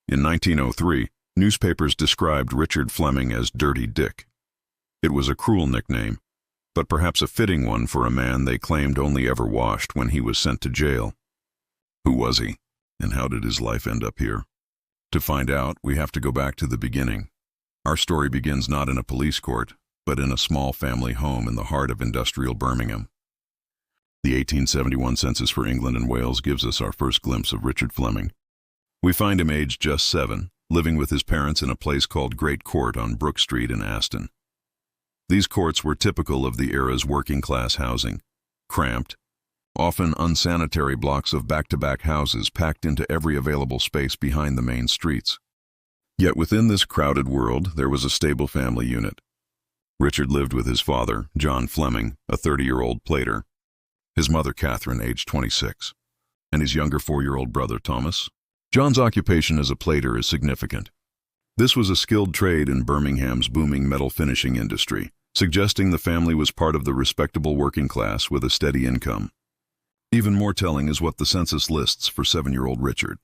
In 1903, newspapers described Richard Fleming as Dirty Dick. It was a cruel nickname, but perhaps a fitting one for a man they claimed only ever washed when he was sent to jail. Who was he, and how did his life end up here? To find out, we have to go back to the beginning. Our story begins not in a police court, but in a small family home in the heart of industrial Birmingham. The 1871 census for England and Wales gives us our first glimpse of Richard Fleming. We find him aged just 7, living with his parents in a place called Great Court on Brook Street in Aston. These courts were typical of the era's working-class housing, cramped, often unsanitary blocks of back-to-back houses packed into every available space behind the main streets. Yet within this crowded world, there was a stable family unit. Richard lived with his father, John Fleming, a 30-year-old plater, his mother, Catherine, aged 26, and his younger 4-year-old brother, Thomas. John's occupation as a plater is significant. This was a skilled trade in Birmingham's booming metal finishing industry, suggesting the family was part of the respectable working class with a steady income. Even more telling is what the census lists for 7-year-old Richard.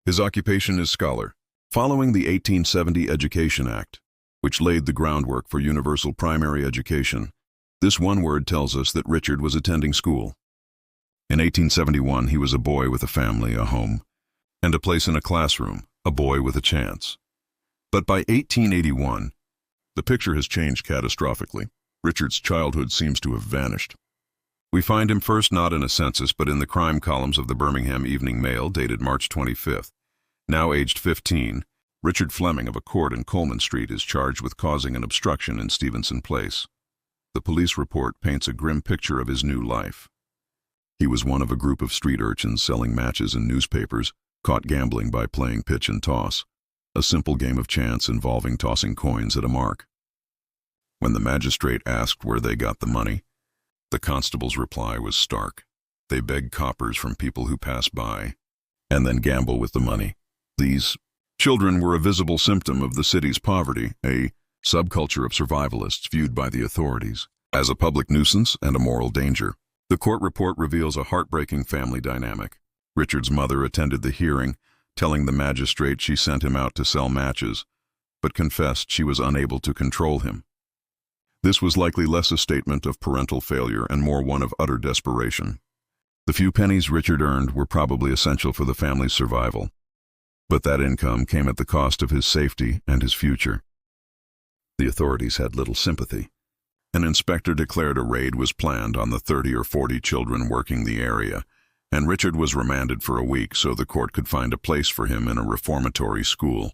His occupation is scholar, following the 1870 Education Act, which laid the groundwork for universal primary education. This one word tells us that Richard was attending school. In 1871, he was a boy with a family, a home, and a place in a classroom, a boy with a chance. But by 1881, the picture has changed catastrophically. Richard's childhood seems to have vanished. We find him first not in a census, but in the crime columns of the Birmingham Evening Mail, dated March 25th. Now aged 15, Richard Fleming of a court in Coleman Street is charged with causing an obstruction in Stevenson Place. The police report paints a grim picture of his new life. He was one of a group of street urchins selling matches in newspapers, caught gambling by playing pitch and toss, a simple game of chance involving tossing coins at a mark. When the magistrate asked where they got the money, the constable's reply was stark. They beg coppers from people who pass by, and then gamble with the money. These children were a visible symptom of the city's poverty, a subculture of survivalists viewed by the authorities as a public nuisance and a moral danger. The court report reveals a heartbreaking family dynamic. Richard's mother attended the hearing, telling the magistrate she sent him out to sell matches, but confessed she was unable to control him. This was likely less a statement of parental failure and more one of utter desperation. The few pennies Richard earned were probably essential for the family's survival, but that income came at the cost of his safety and his future. The authorities had little sympathy. An inspector declared a raid was planned on the 30 or 40 children working the area, and Richard was remanded for a week so the court could find a place for him in a reformatory school.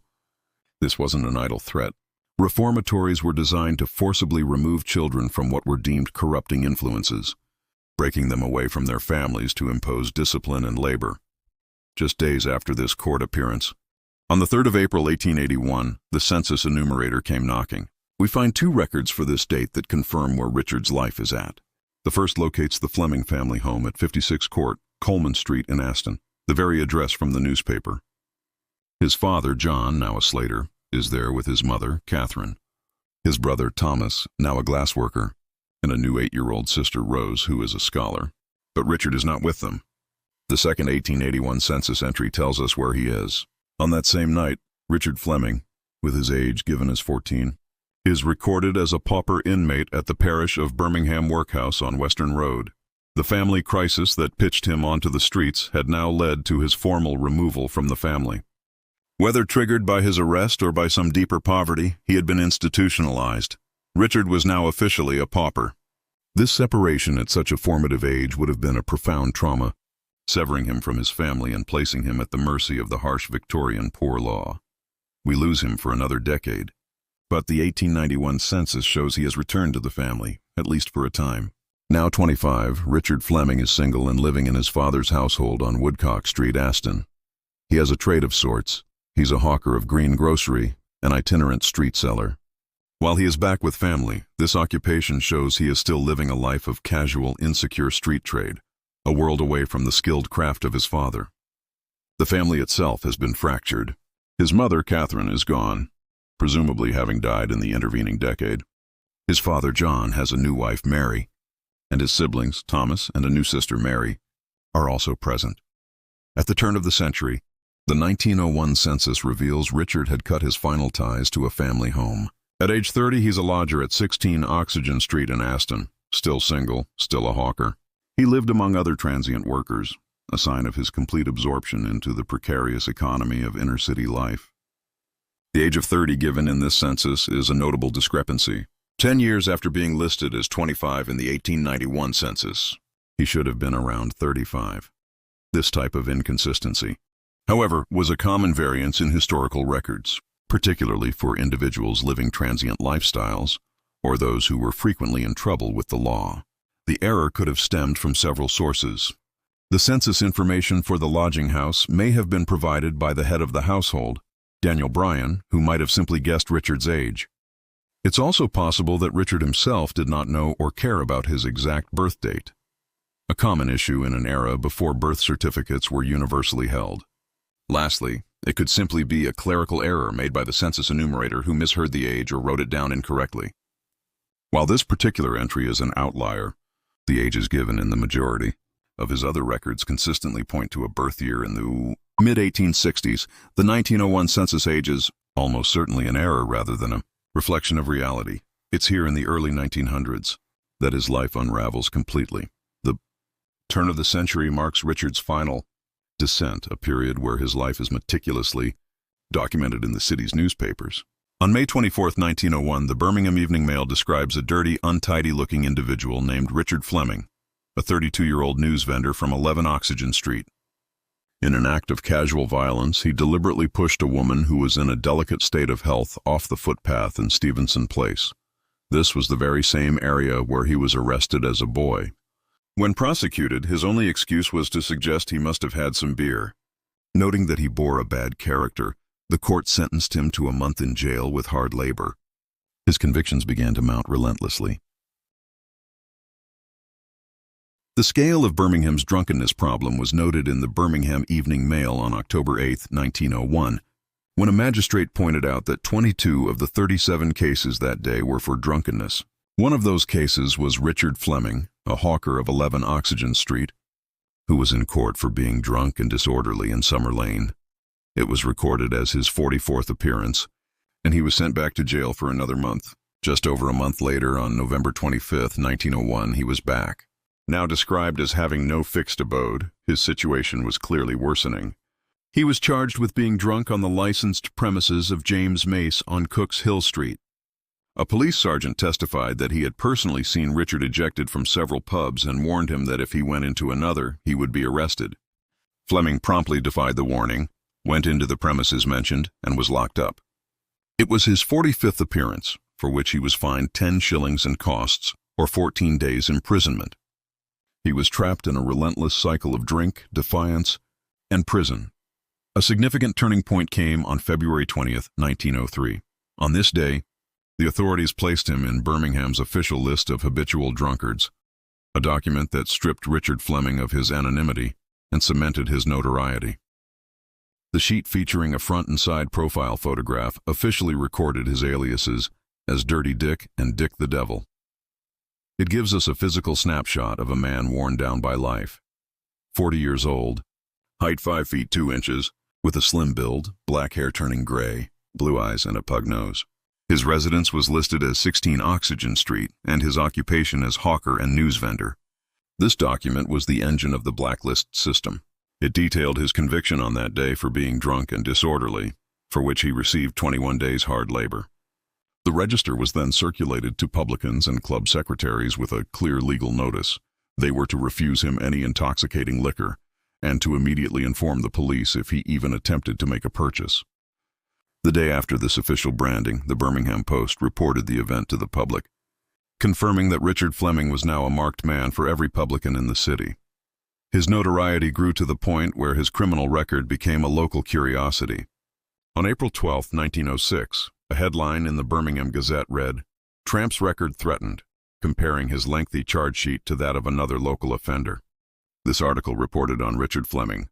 This wasn't an idle threat. Reformatories were designed to forcibly remove children from what were deemed corrupting influences, breaking them away from their families to impose discipline and labor. Just days after this court appearance, on the 3rd of April 1881, the census enumerator came knocking. We find 2 records for this date that confirm where Richard's life is at. The first locates the Fleming family home at 56 Court, Coleman Street in Aston, the very address from the newspaper. His father, John, now a slater, is there with his mother, Catherine, his brother, Thomas, now a glassworker, and a new 8-year-old sister, Rose, who is a scholar. But Richard is not with them. The second 1881 census entry tells us where he is. On that same night, Richard Fleming, with his age given as 14, is recorded as a pauper inmate at the parish of Birmingham Workhouse on Western Road. The family crisis that pitched him onto the streets had now led to his formal removal from the family. Whether triggered by his arrest or by some deeper poverty, he had been institutionalized. Richard was now officially a pauper. This separation at such a formative age would have been a profound trauma, severing him from his family and placing him at the mercy of the harsh Victorian poor law. We lose him for another decade. But the 1891 census shows he has returned to the family, at least for a time. Now 25, Richard Fleming is single and living in his father's household on Woodcock Street, Aston. He has a trade of sorts. He's a hawker of green grocery, an itinerant street seller. While he is back with family, this occupation shows he is still living a life of casual, insecure street trade, a world away from the skilled craft of his father. The family itself has been fractured. His mother, Catherine, is gone, presumably having died in the intervening decade. His father, John, has a new wife, Mary, and his siblings, Thomas and a new sister, Mary, are also present. At the turn of the century, The 1901 census reveals Richard had cut his final ties to a family home. At age 30, he's a lodger at 16 Oxygen Street in Aston. Still single, still a hawker. He lived among other transient workers, a sign of his complete absorption into the precarious economy of inner-city life. The age of 30 given in this census is a notable discrepancy. 10 years after being listed as 25 in the 1891 census, he should have been around 35. This type of inconsistency, however, was a common variance in historical records, particularly for individuals living transient lifestyles or those who were frequently in trouble with the law. The error could have stemmed from several sources. The census information for the lodging house may have been provided by the head of the household, Daniel Bryan, who might have simply guessed Richard's age. It's also possible that Richard himself did not know or care about his exact birth date, a common issue in an era before birth certificates were universally held. Lastly, it could simply be a clerical error made by the census enumerator who misheard the age or wrote it down incorrectly. While this particular entry is an outlier, the ages given in the majority of his other records consistently point to a birth year in the mid-1860s. The 1901 census age is almost certainly an error rather than a reflection of reality. It's here in the early 1900s that his life unravels completely. The turn of the century marks Richard's final descent, a period where his life is meticulously documented in the city's newspapers. On May 24, 1901, the Birmingham Evening Mail describes a dirty, untidy-looking individual named Richard Fleming, a 32-year-old news vendor from 11 Oxygen Street. In an act of casual violence, he deliberately pushed a woman who was in a delicate state of health off the footpath in Stevenson Place. This was the very same area where he was arrested as a boy. When prosecuted, his only excuse was to suggest he must have had some beer. Noting that he bore a bad character, the court sentenced him to a month in jail with hard labor. His convictions began to mount relentlessly. The scale of Birmingham's drunkenness problem was noted in the Birmingham Evening Mail on October 8, 1901, when a magistrate pointed out that 22 of the 37 cases that day were for drunkenness. One of those cases was Richard Fleming, a hawker of 11 Oxygen Street, who was in court for being drunk and disorderly in Summer Lane. It was recorded as his 44th appearance, and he was sent back to jail for another month. Just over a month later, on November 25, 1901, he was back. Now described as having no fixed abode, his situation was clearly worsening. He was charged with being drunk on the licensed premises of James Mace on Cooks Hill Street. A police sergeant testified that he had personally seen Richard ejected from several pubs and warned him that if he went into another, he would be arrested. Fleming promptly defied the warning, went into the premises mentioned, and was locked up. It was his 45th appearance, for which he was fined 10 shillings and costs, or 14 days' imprisonment. He was trapped in a relentless cycle of drink, defiance, and prison. A significant turning point came on February 20th, 1903. On this day, the authorities placed him in Birmingham's official list of habitual drunkards, a document that stripped Richard Fleming of his anonymity and cemented his notoriety. The sheet featuring a front and side profile photograph officially recorded his aliases as Dirty Dick and Dick the Devil. It gives us a physical snapshot of a man worn down by life. 40 years old, height 5 feet 2 inches, with a slim build, black hair turning gray, blue eyes, and a pug nose. His residence was listed as 16 Oxygen Street, and his occupation as hawker and news vendor. This document was the engine of the blacklist system. It detailed his conviction on that day for being drunk and disorderly, for which he received 21 days hard labor. The register was then circulated to publicans and club secretaries with a clear legal notice. They were to refuse him any intoxicating liquor, and to immediately inform the police if he even attempted to make a purchase. The day after this official branding, the Birmingham Post reported the event to the public, confirming that Richard Fleming was now a marked man for every publican in the city. His notoriety grew to the point where his criminal record became a local curiosity. On April 12, 1906, a headline in the Birmingham Gazette read, "Tramp's record threatened," comparing his lengthy charge sheet to that of another local offender. This article reported on Richard Fleming,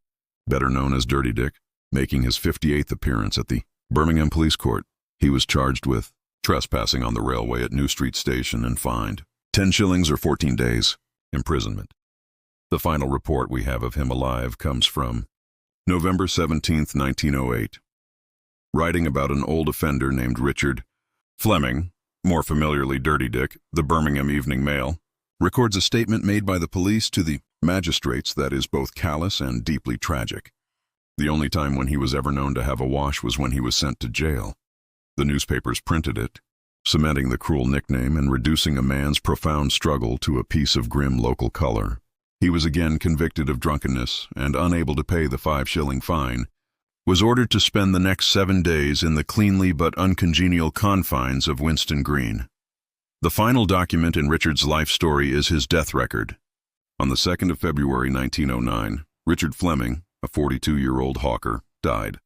better known as Dirty Dick, making his 58th appearance at the Birmingham Police Court. He was charged with trespassing on the railway at New Street Station and fined 10 shillings or 14 days imprisonment. The final report we have of him alive comes from November 17, 1908. Writing about an old offender named Richard Fleming, more familiarly Dirty Dick, the Birmingham Evening Mail, records a statement made by the police to the magistrates that is both callous and deeply tragic. The only time when he was ever known to have a wash was when he was sent to jail. The newspapers printed it, cementing the cruel nickname and reducing a man's profound struggle to a piece of grim local color. He was again convicted of drunkenness and, unable to pay the 5-shilling fine, was ordered to spend the next 7 days in the cleanly but uncongenial confines of Winston Green. The final document in Richard's life story is his death record. On the 2nd of February 1909, Richard Fleming, a 42-year-old hawker, died.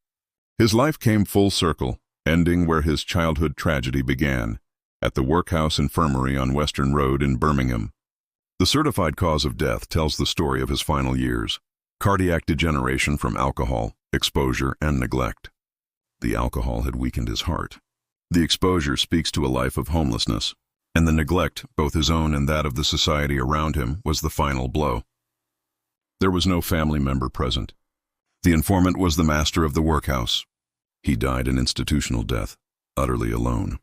His life came full circle, ending where his childhood tragedy began, at the Workhouse Infirmary on Western Road in Birmingham. The certified cause of death tells the story of his final years: cardiac degeneration from alcohol, exposure, and neglect. The alcohol had weakened his heart. The exposure speaks to a life of homelessness, and the neglect, both his own and that of the society around him, was the final blow. There was no family member present. The informant was the master of the workhouse. He died an institutional death, utterly alone.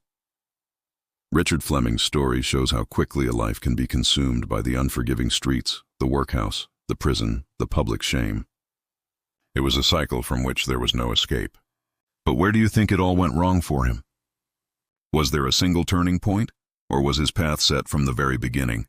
Richard Fleming's story shows how quickly a life can be consumed by the unforgiving streets, the workhouse, the prison, the public shame. It was a cycle from which there was no escape. But where do you think it all went wrong for him? Was there a single turning point, or was his path set from the very beginning?